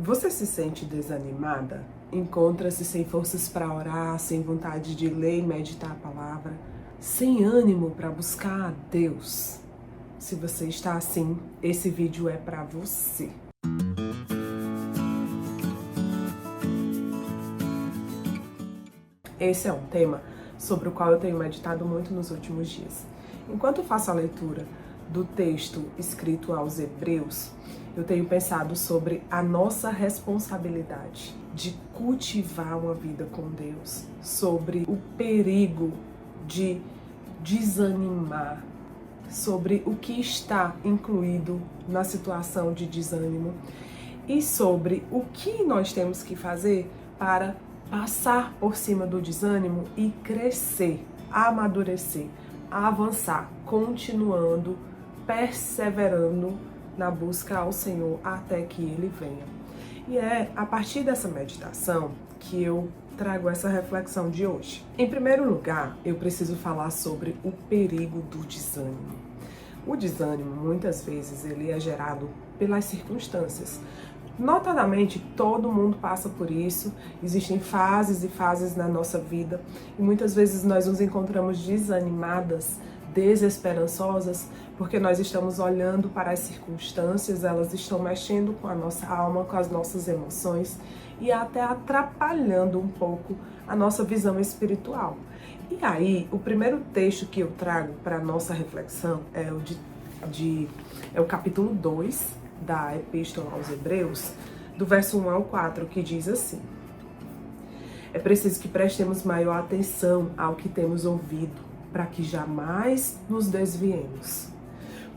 Você se sente desanimada? Encontra-se sem forças para orar, sem vontade de ler e meditar a palavra, sem ânimo para buscar a Deus? Se você está assim, esse vídeo é para você. Esse é um tema sobre o qual eu tenho meditado muito nos últimos dias. Enquanto eu faço a leitura do texto escrito aos Hebreus, eu tenho pensado sobre a nossa responsabilidade de cultivar uma vida com Deus, sobre o perigo de desanimar, sobre o que está incluído na situação de desânimo e sobre o que nós temos que fazer para passar por cima do desânimo e crescer, amadurecer, avançar, continuando, perseverando na busca ao Senhor até que Ele venha. E é a partir dessa meditação que eu trago essa reflexão de hoje. Em primeiro lugar, eu preciso falar sobre o perigo do desânimo. O desânimo, muitas vezes, ele é gerado pelas circunstâncias. Notadamente, todo mundo passa por isso, existem fases e fases na nossa vida e muitas vezes nós nos encontramos desanimadas, desesperançosas, porque nós estamos olhando para as circunstâncias, elas estão mexendo com a nossa alma, com as nossas emoções e até atrapalhando um pouco a nossa visão espiritual. E aí, o primeiro texto que eu trago para a nossa reflexão é o capítulo 2 da Epístola aos Hebreus, do verso 1 ao 4, que diz assim: é preciso que prestemos maior atenção ao que temos ouvido, para que jamais nos desviemos.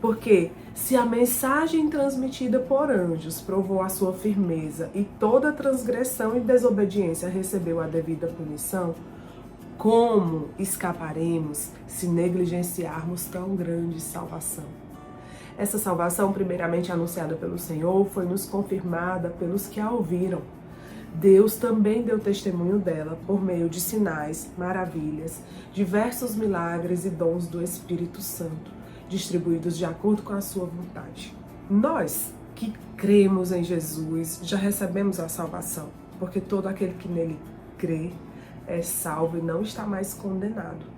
Porque se a mensagem transmitida por anjos provou a sua firmeza e toda transgressão e desobediência recebeu a devida punição, como escaparemos se negligenciarmos tão grande salvação? Essa salvação, primeiramente anunciada pelo Senhor, foi nos confirmada pelos que a ouviram. Deus também deu testemunho dela por meio de sinais, maravilhas, diversos milagres e dons do Espírito Santo, distribuídos de acordo com a sua vontade. Nós que cremos em Jesus já recebemos a salvação, porque todo aquele que nele crê é salvo e não está mais condenado.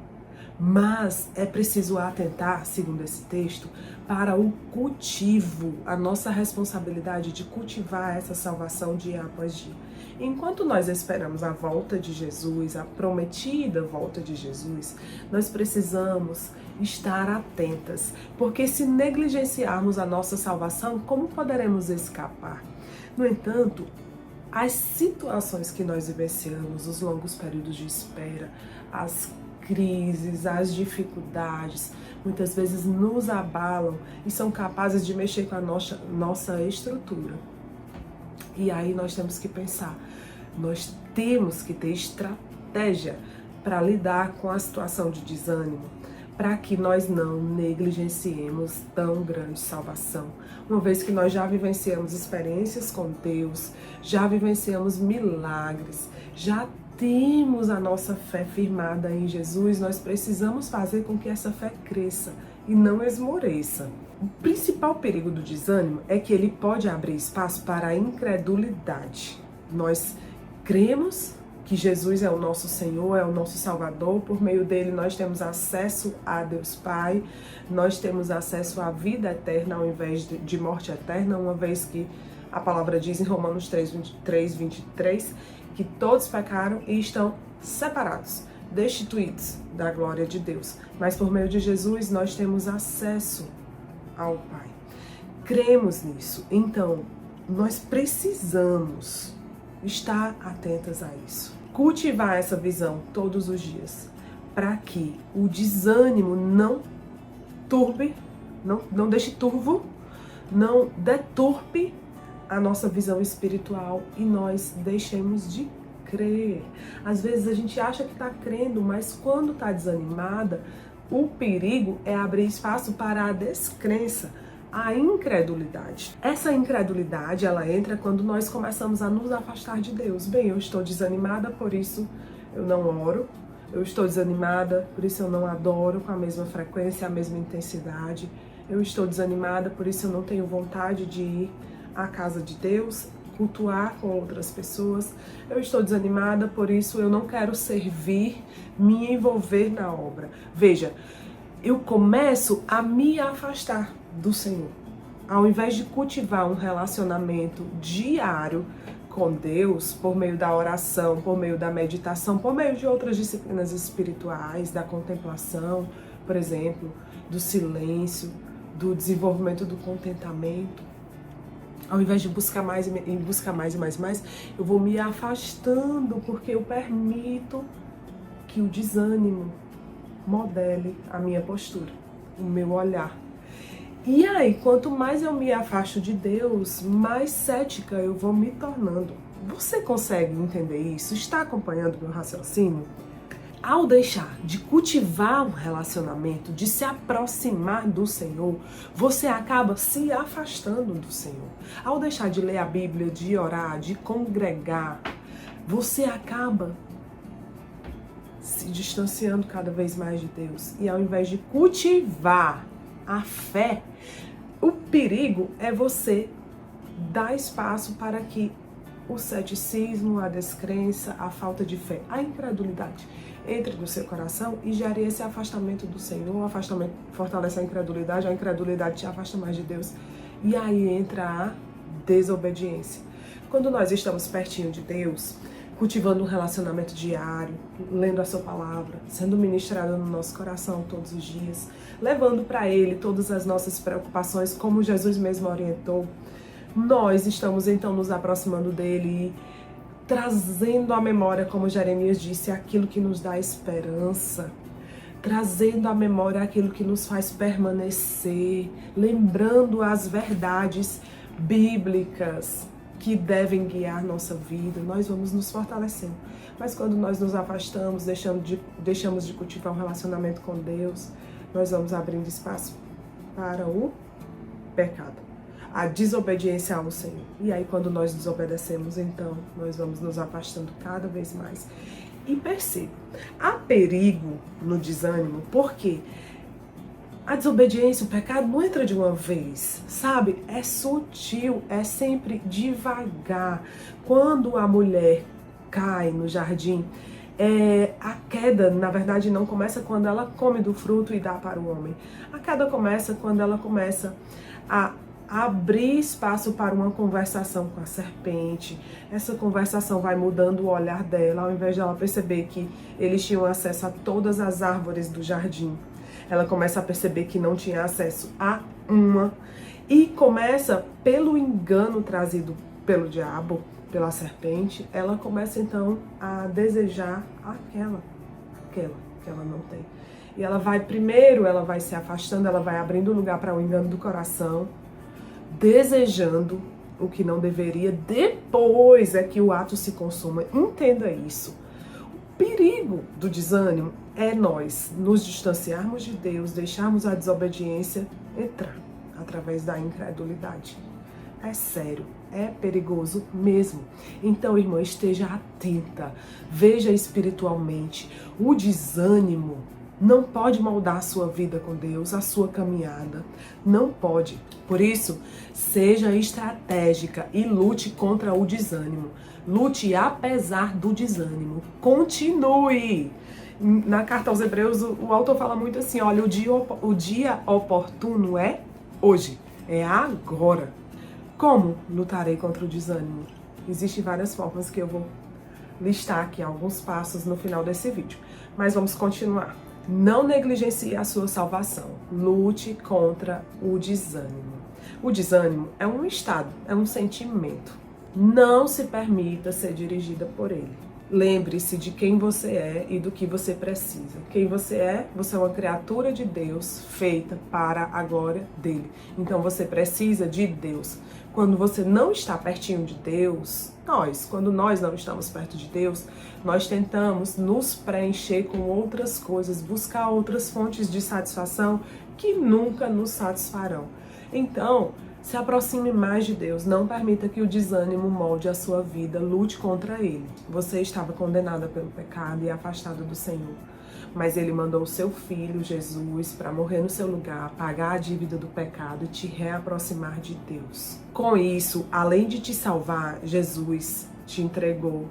Mas é preciso atentar, segundo esse texto, para o cultivo, a nossa responsabilidade de cultivar essa salvação dia após dia. Enquanto nós esperamos a volta de Jesus, a prometida volta de Jesus, nós precisamos estar atentas, porque se negligenciarmos a nossa salvação, como poderemos escapar? No entanto, as situações que nós vivenciamos, os longos períodos de espera, as crises, as dificuldades, muitas vezes nos abalam e são capazes de mexer com a nossa estrutura. E aí nós temos que pensar, nós temos que ter estratégia para lidar com a situação de desânimo, para que nós não negligenciemos tão grande salvação. Uma vez que nós já vivenciamos experiências com Deus, já vivenciamos milagres, já temos a nossa fé firmada em Jesus, nós precisamos fazer com que essa fé cresça e não esmoreça. O principal perigo do desânimo é que ele pode abrir espaço para a incredulidade. Nós cremos que Jesus é o nosso Senhor, é o nosso Salvador, por meio dele nós temos acesso a Deus Pai, nós temos acesso à vida eterna ao invés de morte eterna, uma vez que a palavra diz em Romanos 3:23, que todos pecaram e estão separados, destituídos da glória de Deus. Mas por meio de Jesus nós temos acesso ao Pai. Cremos nisso. Então, nós precisamos estar atentas a isso. Cultivar essa visão todos os dias, para que o desânimo não turbe, não deixe turvo, não deturpe a nossa visão espiritual e nós deixemos de crer. Às vezes a gente acha que está crendo, mas quando está desanimada, o perigo é abrir espaço para a descrença, a incredulidade. Essa incredulidade, ela entra quando nós começamos a nos afastar de Deus. Bem, eu estou desanimada, por isso eu não oro. Eu estou desanimada, por isso eu não adoro com a mesma frequência, a mesma intensidade. Eu estou desanimada, por isso eu não tenho vontade de ir à casa de Deus cultuar com outras pessoas, eu estou desanimada, por isso eu não quero servir, me envolver na obra. Veja, eu começo a me afastar do Senhor. Ao invés de cultivar um relacionamento diário com Deus, por meio da oração, por meio da meditação, por meio de outras disciplinas espirituais, da contemplação, por exemplo, do silêncio, do desenvolvimento do contentamento, ao invés de buscar mais e mais, eu vou me afastando porque eu permito que o desânimo modele a minha postura, o meu olhar. E aí, quanto mais eu me afasto de Deus, mais cética eu vou me tornando. Você consegue entender isso? Está acompanhando meu raciocínio? Ao deixar de cultivar um relacionamento, de se aproximar do Senhor, você acaba se afastando do Senhor. Ao deixar de ler a Bíblia, de orar, de congregar, você acaba se distanciando cada vez mais de Deus. E ao invés de cultivar a fé, o perigo é você dar espaço para que o ceticismo, a descrença, a falta de fé, a incredulidade entre no seu coração e gere esse afastamento do Senhor. O afastamento fortalece a incredulidade te afasta mais de Deus. E aí entra a desobediência. Quando nós estamos pertinho de Deus, cultivando um relacionamento diário, lendo a sua palavra, sendo ministrada no nosso coração todos os dias, levando para Ele todas as nossas preocupações, como Jesus mesmo orientou, nós estamos então nos aproximando dele e trazendo à memória, como Jeremias disse, aquilo que nos dá esperança, trazendo à memória aquilo que nos faz permanecer, lembrando as verdades bíblicas que devem guiar nossa vida, nós vamos nos fortalecendo. Mas quando nós nos afastamos, deixamos de cultivar um relacionamento com Deus, nós vamos abrindo espaço para o pecado, a desobediência ao Senhor. E aí, quando nós desobedecemos, então, nós vamos nos afastando cada vez mais. E perceba, há perigo no desânimo, porque a desobediência, o pecado não entra de uma vez, sabe? É sutil, é sempre devagar. Quando a mulher cai no jardim, a queda, na verdade, não começa quando ela come do fruto e dá para o homem. A queda começa quando ela começa a abrir espaço para uma conversação com a serpente. Essa conversação vai mudando o olhar dela, ao invés de ela perceber que eles tinham acesso a todas as árvores do jardim. Ela começa a perceber que não tinha acesso a uma e começa, pelo engano trazido pelo diabo, pela serpente, ela começa então a desejar aquela que ela não tem. E ela vai se afastando, ela vai abrindo lugar para o engano do coração, desejando o que não deveria, depois é que o ato se consuma. Entenda isso. O perigo do desânimo é nós nos distanciarmos de Deus, deixarmos a desobediência entrar através da incredulidade. É sério, é perigoso mesmo. Então, irmã, esteja atenta, veja espiritualmente. O desânimo não pode moldar a sua vida com Deus, a sua caminhada. Não pode. Por isso, seja estratégica e lute contra o desânimo. Lute apesar do desânimo. Continue. Na carta aos Hebreus, o autor fala muito assim, olha, o dia oportuno é hoje, é agora. Como lutarei contra o desânimo? Existem várias formas que eu vou listar aqui, alguns passos no final desse vídeo. Mas vamos continuar. Não negligencie a sua salvação. Lute contra o desânimo. O desânimo é um estado, é um sentimento. Não se permita ser dirigida por ele. Lembre-se de quem você é e do que você precisa. Quem você é uma criatura de Deus feita para a glória dele. Então você precisa de Deus. Quando você não está pertinho de Deus, quando nós não estamos perto de Deus, nós tentamos nos preencher com outras coisas, buscar outras fontes de satisfação que nunca nos satisfarão. Então, Se aproxime mais de Deus. Não permita que o desânimo molde a sua vida. Lute contra ele. Você estava condenada pelo pecado e afastada do Senhor. Mas ele mandou o seu filho, Jesus, para morrer no seu lugar, pagar a dívida do pecado e te reaproximar de Deus. Com isso, além de te salvar, Jesus te entregou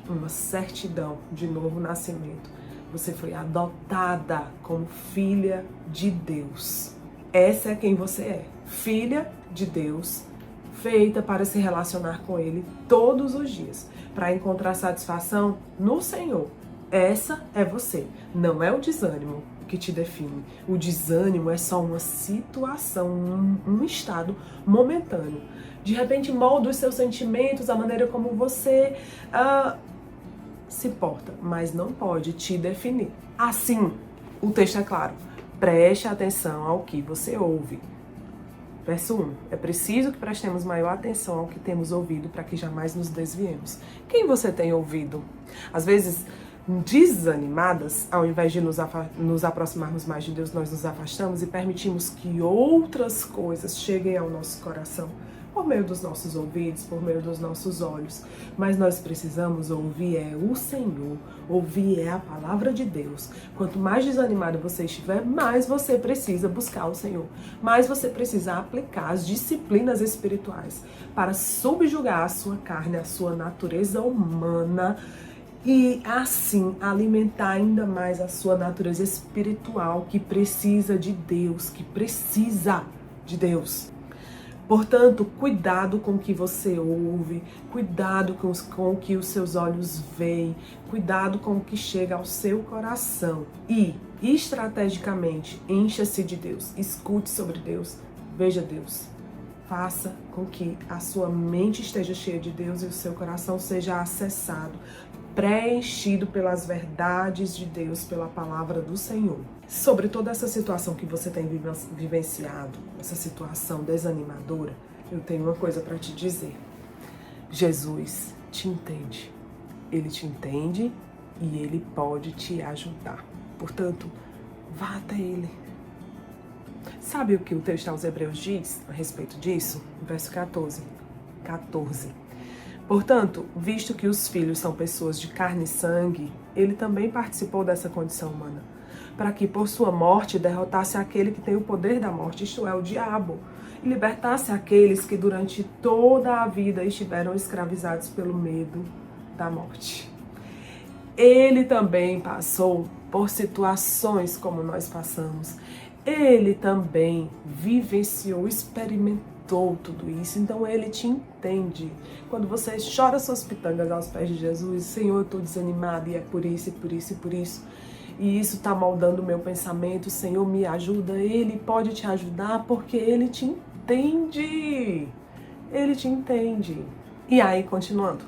uma certidão de novo nascimento. Você foi adotada como filha de Deus. Essa é quem você é. Filha de Deus, feita para se relacionar com Ele todos os dias, para encontrar satisfação no Senhor. Essa é você. Não é o desânimo que te define. O desânimo é só uma situação, um estado momentâneo. De repente molda os seus sentimentos, a maneira como você se porta, mas não pode te definir. Assim, o texto é claro. Preste atenção ao que você ouve. Verso 1. É preciso que prestemos maior atenção ao que temos ouvido para que jamais nos desviemos. Quem você tem ouvido? Às vezes, desanimadas, ao invés de nos aproximarmos mais de Deus, nós nos afastamos e permitimos que outras coisas cheguem ao nosso coração. Por meio dos nossos ouvidos, por meio dos nossos olhos. Mas nós precisamos ouvir o Senhor, ouvir a palavra de Deus. Quanto mais desanimado você estiver, mais você precisa buscar o Senhor. Mais você precisa aplicar as disciplinas espirituais para subjugar a sua carne, a sua natureza humana e assim alimentar ainda mais a sua natureza espiritual que precisa de Deus, Portanto, cuidado com o que você ouve, cuidado com o que os seus olhos veem, cuidado com o que chega ao seu coração. E, estrategicamente, encha-se de Deus, escute sobre Deus, veja Deus. Faça com que a sua mente esteja cheia de Deus e o seu coração seja acessado, preenchido pelas verdades de Deus, pela palavra do Senhor. Sobre toda essa situação que você tem vivenciado, essa situação desanimadora, eu tenho uma coisa para te dizer. Jesus te entende. Ele te entende e ele pode te ajudar. Portanto, vá até ele. Sabe o que o texto aos Hebreus diz a respeito disso? Verso 14. Portanto, visto que os filhos são pessoas de carne e sangue, ele também participou dessa condição humana, para que por sua morte derrotasse aquele que tem o poder da morte, isto é, o diabo, e libertasse aqueles que durante toda a vida estiveram escravizados pelo medo da morte. Ele também passou por situações como nós passamos. Ele também vivenciou, experimentou tudo isso, então ele te entende. Quando você chora suas pitangas aos pés de Jesus, Senhor, eu estou desanimado e é por isso, e por isso, e por isso, e isso está moldando o meu pensamento, Senhor, me ajuda. Ele pode te ajudar porque ele te entende. Ele te entende. E aí, continuando.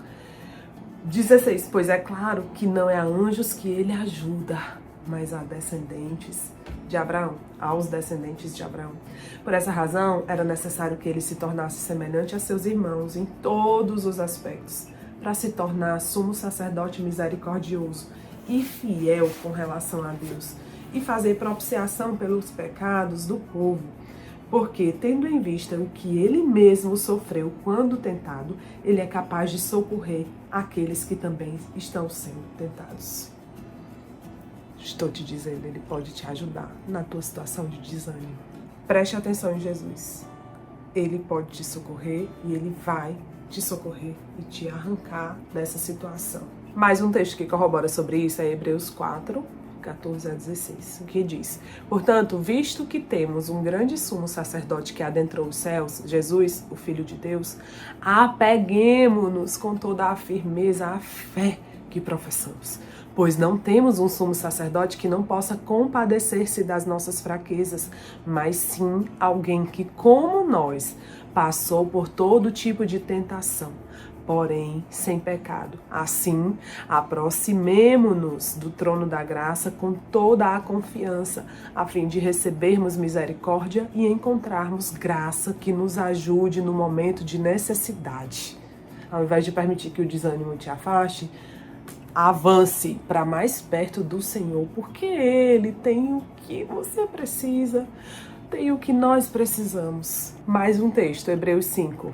16, pois é claro que não é a anjos que ele ajuda, mas a descendentes de Abraão, aos descendentes de Abraão. Por essa razão, era necessário que ele se tornasse semelhante a seus irmãos em todos os aspectos, para se tornar sumo sacerdote misericordioso e fiel com relação a Deus, e fazer propiciação pelos pecados do povo. Porque, tendo em vista o que ele mesmo sofreu quando tentado, ele é capaz de socorrer aqueles que também estão sendo tentados. Estou te dizendo, ele pode te ajudar na tua situação de desânimo. Preste atenção em Jesus. Ele pode te socorrer e ele vai te socorrer e te arrancar dessa situação. Mais um texto que corrobora sobre isso é Hebreus 4, 14 a 16, que diz: portanto, visto que temos um grande sumo sacerdote que adentrou os céus, Jesus, o Filho de Deus, apeguemo-nos com toda a firmeza à fé que professamos. Pois não temos um sumo sacerdote que não possa compadecer-se das nossas fraquezas, mas sim alguém que, como nós, passou por todo tipo de tentação, porém sem pecado. Assim, aproximemo-nos do trono da graça com toda a confiança, a fim de recebermos misericórdia e encontrarmos graça que nos ajude no momento de necessidade. Ao invés de permitir que o desânimo te afaste, avance para mais perto do Senhor, porque Ele tem o que você precisa. tem o que nós precisamos. Mais um texto, Hebreus 5,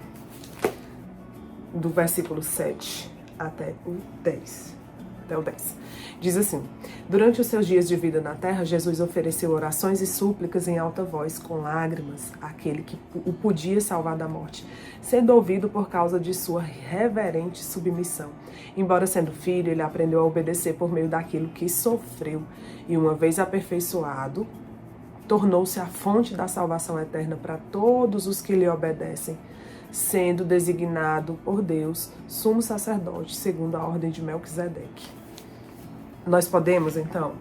do versículo 7 até o 10. Diz assim: durante os seus dias de vida na terra, Jesus ofereceu orações e súplicas em alta voz, com lágrimas, àquele que o podia salvar da morte, sendo ouvido por causa de sua reverente submissão. Embora sendo filho, ele aprendeu a obedecer por meio daquilo que sofreu, e uma vez aperfeiçoado, tornou-se a fonte da salvação eterna para todos os que lhe obedecem, sendo designado por Deus sumo sacerdote, segundo a ordem de Melquisedeque. Nós podemos, então,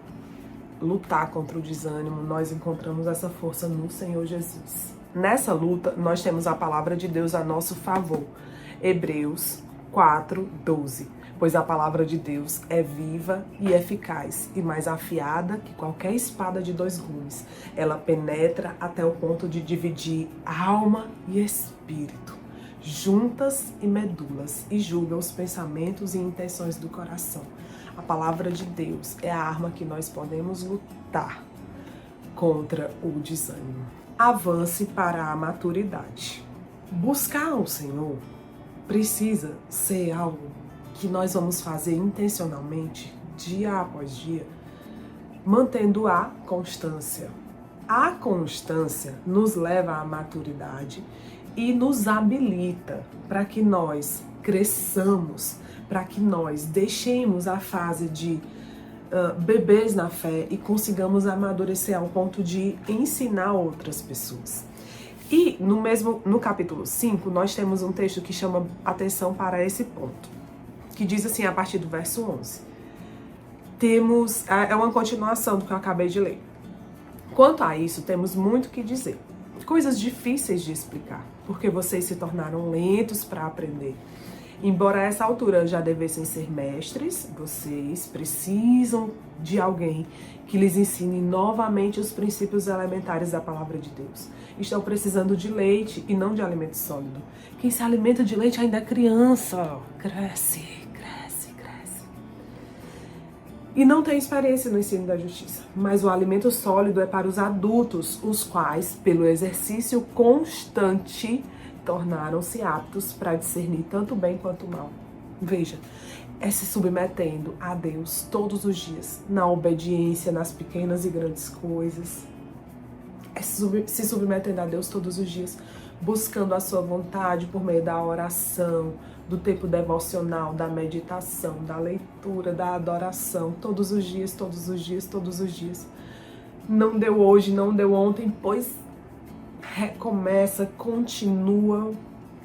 lutar contra o desânimo. Nós encontramos essa força no Senhor Jesus. Nessa luta, nós temos a palavra de Deus a nosso favor. Hebreus 4:12. Pois a palavra de Deus é viva e eficaz, e mais afiada que qualquer espada de 2 gumes. Ela penetra até o ponto de dividir alma e espírito, juntas e medulas, e julga os pensamentos e intenções do coração. A palavra de Deus é a arma que nós podemos lutar contra o desânimo. Avance para a maturidade. Buscar o Senhor precisa ser algo que nós vamos fazer intencionalmente, dia após dia, mantendo a constância. A constância nos leva à maturidade e nos habilita para que nós cresçamos, para que nós deixemos a fase de bebês na fé e consigamos amadurecer ao ponto de ensinar outras pessoas. E no capítulo 5, nós temos um texto que chama atenção para esse ponto, que diz assim, a partir do verso 11. É uma continuação do que eu acabei de ler. Quanto a isso, temos muito que dizer. Coisas difíceis de explicar, porque vocês se tornaram lentos para aprender. Embora a essa altura já devessem ser mestres, vocês precisam de alguém que lhes ensine novamente os princípios elementares da palavra de Deus. Estão precisando de leite e não de alimento sólido. Quem se alimenta de leite ainda é criança. Cresce. E não tem experiência no ensino da justiça. Mas o alimento sólido é para os adultos, os quais, pelo exercício constante, tornaram-se aptos para discernir tanto o bem quanto o mal. Veja, é se submetendo a Deus todos os dias, na obediência, nas pequenas e grandes coisas. É se submetendo a Deus todos os dias, buscando a sua vontade por meio da oração, do tempo devocional, da meditação, da leitura, da adoração, todos os dias, todos os dias, todos os dias. Não deu hoje, não deu ontem, pois recomeça, continua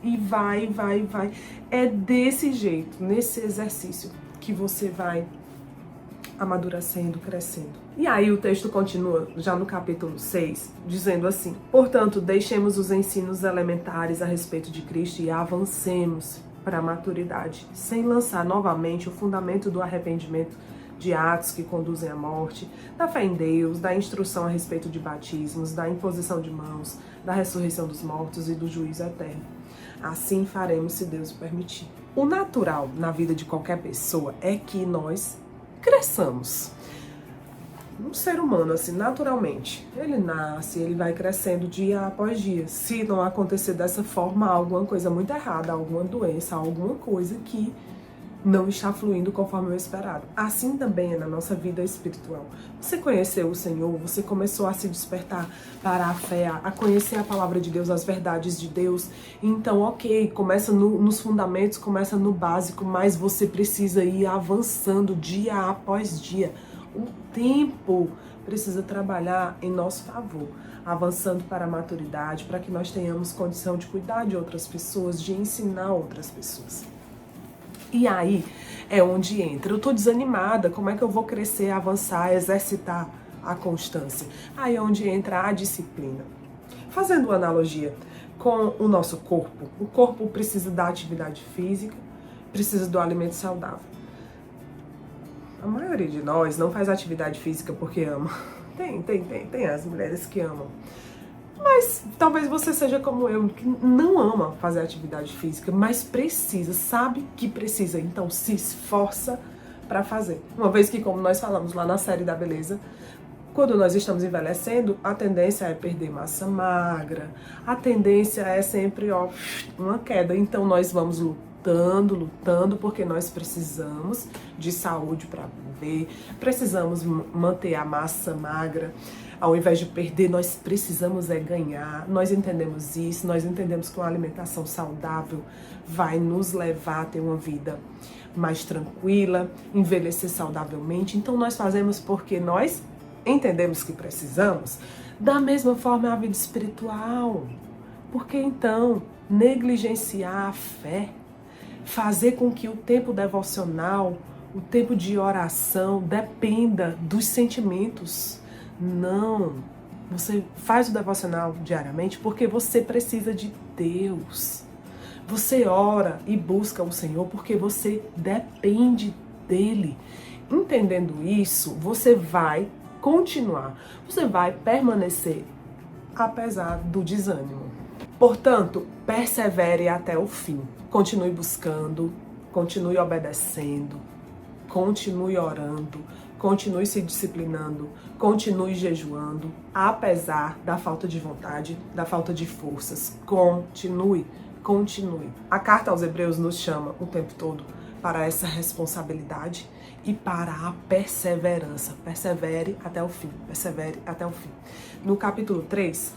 e vai. É desse jeito, nesse exercício, que você vai amadurecendo, crescendo. E aí o texto continua, já no capítulo 6, dizendo assim: portanto, deixemos os ensinos elementares a respeito de Cristo e avancemos para a maturidade, sem lançar novamente o fundamento do arrependimento, de atos que conduzem à morte, da fé em Deus, da instrução a respeito de batismos, da imposição de mãos, da ressurreição dos mortos e do juízo eterno. Assim faremos, se Deus o permitir. O natural na vida de qualquer pessoa é que nós cresçamos. Um ser humano, assim, naturalmente, ele nasce, ele vai crescendo dia após dia. Se não acontecer dessa forma, há alguma coisa muito errada, alguma doença, alguma coisa que não está fluindo conforme o esperado. Assim também é na nossa vida espiritual. Você conheceu o Senhor, você começou a se despertar para a fé, a conhecer a palavra de Deus, as verdades de Deus. Então, ok, começa nos fundamentos, começa no básico, mas você precisa ir avançando dia após dia. O tempo precisa trabalhar em nosso favor, avançando para a maturidade, para que nós tenhamos condição de cuidar de outras pessoas, de ensinar outras pessoas. E aí é onde entra. Eu tô desanimada, como é que eu vou crescer, avançar, exercitar a constância? Aí é onde entra a disciplina. Fazendo uma analogia com o nosso corpo, o corpo precisa da atividade física, precisa do alimento saudável. A maioria de nós não faz atividade física porque ama. Tem as mulheres que amam. Mas talvez você seja como eu, que não ama fazer atividade física, mas precisa, sabe que precisa, então se esforça para fazer. Uma vez que, como nós falamos lá na série da beleza, Quando nós estamos envelhecendo, a tendência é perder massa magra, a tendência é sempre uma queda. Então nós vamos lutando, porque nós precisamos de saúde para viver, precisamos manter a massa magra. Ao invés de perder, nós precisamos ganhar. Nós entendemos isso, nós entendemos que uma alimentação saudável vai nos levar a ter uma vida mais tranquila, envelhecer saudavelmente. Então nós fazemos porque nós entendemos que precisamos. Da mesma forma é a vida espiritual. Porque então negligenciar a fé, fazer com que o tempo devocional, o tempo de oração dependa dos sentimentos. Não, você faz o devocional diariamente porque você precisa de Deus. Você ora e busca o Senhor porque você depende dEle. Entendendo isso, você vai continuar, você vai permanecer apesar do desânimo. Portanto, persevere até o fim. Continue buscando, continue obedecendo, continue orando, continue se disciplinando, continue jejuando, apesar da falta de vontade, da falta de forças. Continue. A carta aos Hebreus nos chama o tempo todo para essa responsabilidade e para a perseverança. Persevere até o fim, persevere até o fim. No capítulo 3,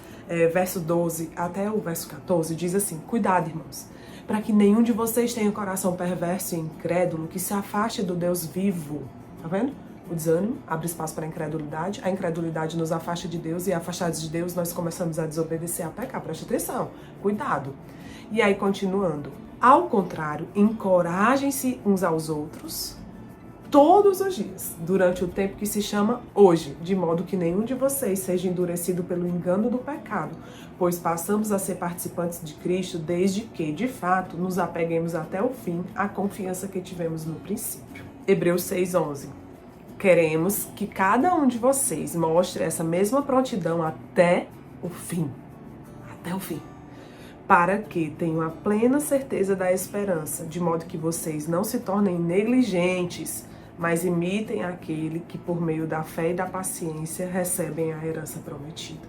verso 12 até o verso 14, diz assim: cuidado, irmãos, para que nenhum de vocês tenha um coração perverso e incrédulo que se afaste do Deus vivo. Tá vendo? O desânimo abre espaço para a incredulidade nos afasta de Deus, e afastados de Deus nós começamos a desobedecer, a pecar. Preste atenção, cuidado. E aí, continuando. Ao contrário, encorajem-se uns aos outros todos os dias, durante o tempo que se chama hoje, de modo que nenhum de vocês seja endurecido pelo engano do pecado, pois passamos a ser participantes de Cristo desde que, de fato, nos apeguemos até o fim à confiança que tivemos no princípio. Hebreus 6:11. Queremos que cada um de vocês mostre essa mesma prontidão até o fim. Até o fim. Para que tenham a plena certeza da esperança, de modo que vocês não se tornem negligentes, mas imitem aquele que, por meio da fé e da paciência, recebem a herança prometida.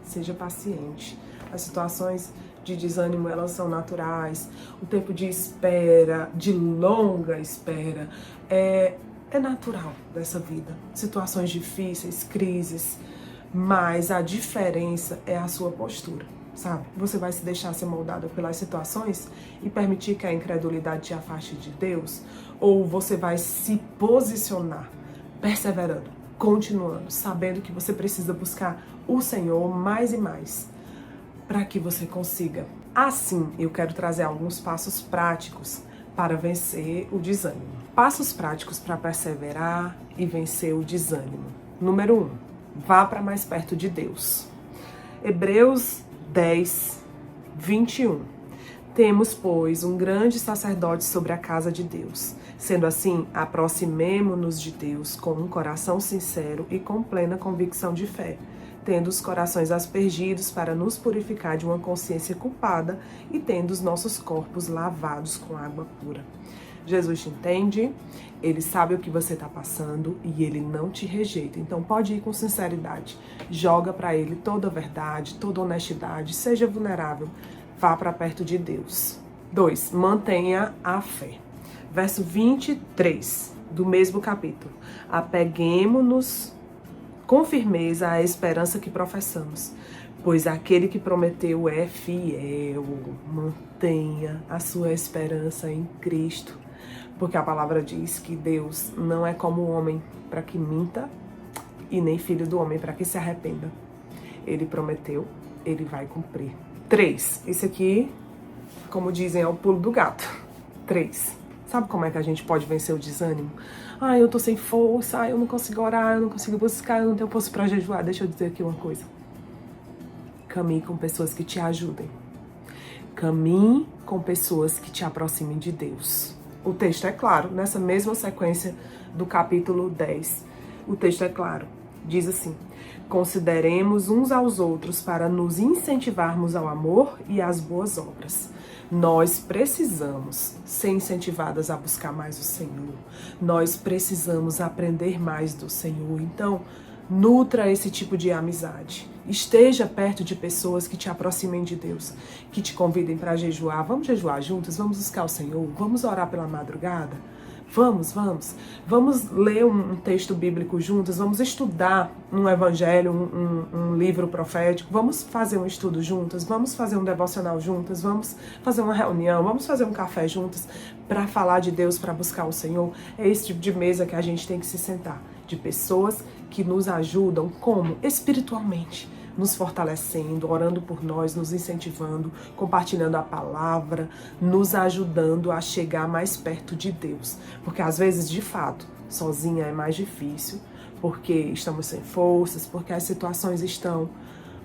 Seja paciente. As situações de desânimo, elas são naturais. O tempo de espera, de longa espera, é natural dessa vida. Situações difíceis, crises, mas a diferença é a sua postura. Sabe? Você vai se deixar ser moldada pelas situações e permitir que a incredulidade te afaste de Deus? Ou você vai se posicionar, perseverando, continuando, sabendo que você precisa buscar o Senhor mais e mais, para que você consiga? Assim, eu quero trazer alguns passos práticos para vencer o desânimo. Passos práticos para perseverar e vencer o desânimo. Número 1, vá para mais perto de Deus. Hebreus 10:21. Temos, pois, um grande sacerdote sobre a casa de Deus. Sendo assim, aproximemo-nos de Deus com um coração sincero e com plena convicção de fé, tendo os corações aspergidos para nos purificar de uma consciência culpada e tendo os nossos corpos lavados com água pura. Jesus te entende, Ele sabe o que você está passando e Ele não te rejeita. Então pode ir com sinceridade, joga para Ele toda a verdade, toda a honestidade, seja vulnerável, vá para perto de Deus. 2, mantenha a fé. Verso 23 do mesmo capítulo. Apeguemo-nos com firmeza à esperança que professamos, pois aquele que prometeu é fiel. Mantenha a sua esperança em Cristo. Porque a palavra diz que Deus não é como o homem para que minta e nem filho do homem para que se arrependa. Ele prometeu, ele vai cumprir. 3. Esse aqui, como dizem, é o pulo do gato. 3. Sabe como é que a gente pode vencer o desânimo? Eu tô sem força, eu não consigo orar, eu não consigo buscar, eu não tenho força para jejuar. Deixa eu dizer aqui uma coisa. Caminhe com pessoas que te ajudem. Caminhe com pessoas que te aproximem de Deus. O texto é claro, nessa mesma sequência do capítulo 10. O texto é claro, diz assim: consideremos uns aos outros para nos incentivarmos ao amor e às boas obras. Nós precisamos ser incentivadas a buscar mais o Senhor. Nós precisamos aprender mais do Senhor. Então, Nutra esse tipo de amizade. Esteja perto de pessoas que te aproximem de Deus, que te convidem para jejuar. Vamos jejuar juntos? Vamos buscar o Senhor? Vamos orar pela madrugada? Vamos. Vamos ler um texto bíblico juntos, vamos estudar um evangelho, um livro profético, vamos fazer um estudo juntos, vamos fazer um devocional juntas, vamos fazer uma reunião, vamos fazer um café juntos para falar de Deus, para buscar o Senhor. É esse tipo de mesa que a gente tem que se sentar, de pessoas que nos ajudam como? Espiritualmente, nos fortalecendo, orando por nós, nos incentivando, compartilhando a palavra, nos ajudando a chegar mais perto de Deus. Porque às vezes, de fato, sozinha é mais difícil, porque estamos sem forças, porque as situações estão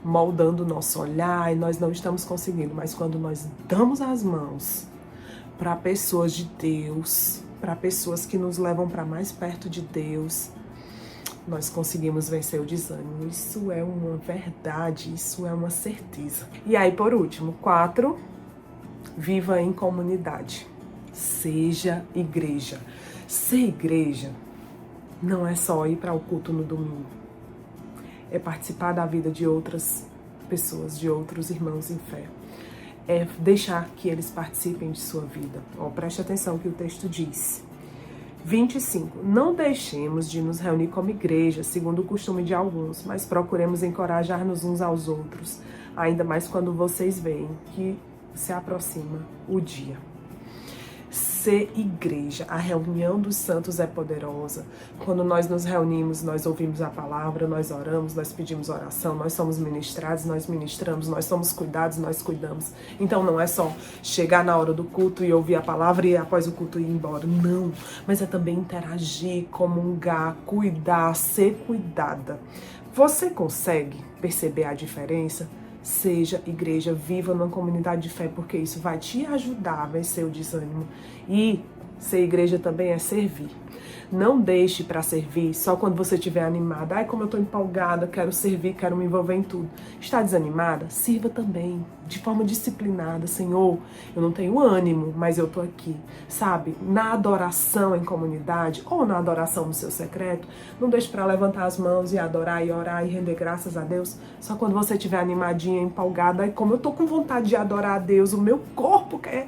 moldando o nosso olhar e nós não estamos conseguindo. Mas quando nós damos as mãos para pessoas de Deus, para pessoas que nos levam para mais perto de Deus, nós conseguimos vencer o desânimo. Isso é uma verdade, isso é uma certeza. E aí, por último, 4, viva em comunidade. Seja igreja. Ser igreja não é só ir para o culto no domingo. É participar da vida de outras pessoas, de outros irmãos em fé. É deixar que eles participem de sua vida. Preste atenção que o texto diz. 25. Não deixemos de nos reunir como igreja, segundo o costume de alguns, mas procuremos encorajar-nos uns aos outros, ainda mais quando vocês veem que se aproxima o dia. Ser igreja, a reunião dos santos é poderosa. Quando nós nos reunimos, nós ouvimos a palavra, nós oramos, nós pedimos oração, nós somos ministrados, nós ministramos, nós somos cuidados, nós cuidamos. Então não é só chegar na hora do culto e ouvir a palavra e após o culto ir embora. Não, mas é também interagir, comungar, cuidar, ser cuidada. Você consegue perceber a diferença? Seja igreja, viva numa comunidade de fé, porque isso vai te ajudar a vencer o desânimo. E ser igreja também é servir. Não deixe para servir só quando você estiver animada. Ai, como eu estou empolgada, quero servir, quero me envolver em tudo. Está desanimada? Sirva também, de forma disciplinada. Senhor, eu não tenho ânimo, mas eu estou aqui. Sabe, na adoração em comunidade ou na adoração no seu secreto, não deixe para levantar as mãos e adorar e orar e render graças a Deus só quando você estiver animadinha, empolgada. Ai, como eu estou com vontade de adorar a Deus, o meu corpo quer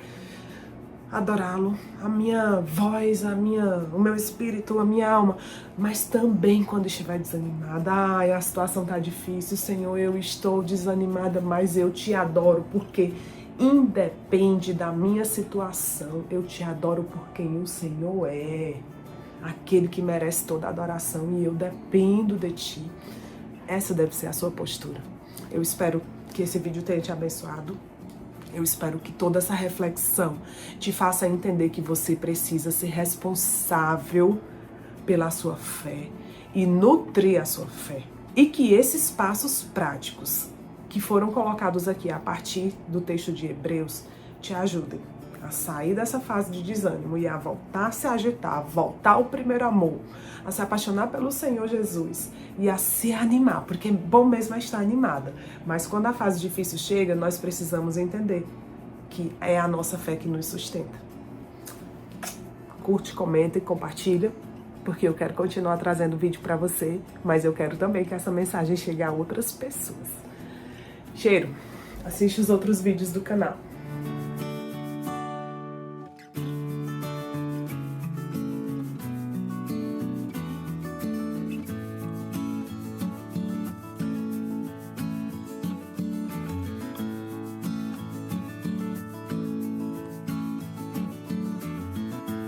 adorá-lo, a minha voz, o meu espírito, a minha alma, mas também quando estiver desanimada. Ai, a situação tá difícil, Senhor, eu estou desanimada, mas eu te adoro, porque independe da minha situação, eu te adoro por quem o Senhor é, aquele que merece toda a adoração, e eu dependo de ti. Essa deve ser a sua postura. Eu espero que esse vídeo tenha te abençoado. Eu espero que toda essa reflexão te faça entender que você precisa ser responsável pela sua fé e nutrir a sua fé. E que esses passos práticos que foram colocados aqui a partir do texto de Hebreus te ajudem a sair dessa fase de desânimo e a voltar a se agitar, a voltar ao primeiro amor, a se apaixonar pelo Senhor Jesus e a se animar, porque é bom mesmo é estar animada. Mas quando a fase difícil chega, nós precisamos entender que é a nossa fé que nos sustenta. Curte, comenta e compartilha, porque eu quero continuar trazendo vídeo para você, mas eu quero também que essa mensagem chegue a outras pessoas. Cheiro, assiste os outros vídeos do canal.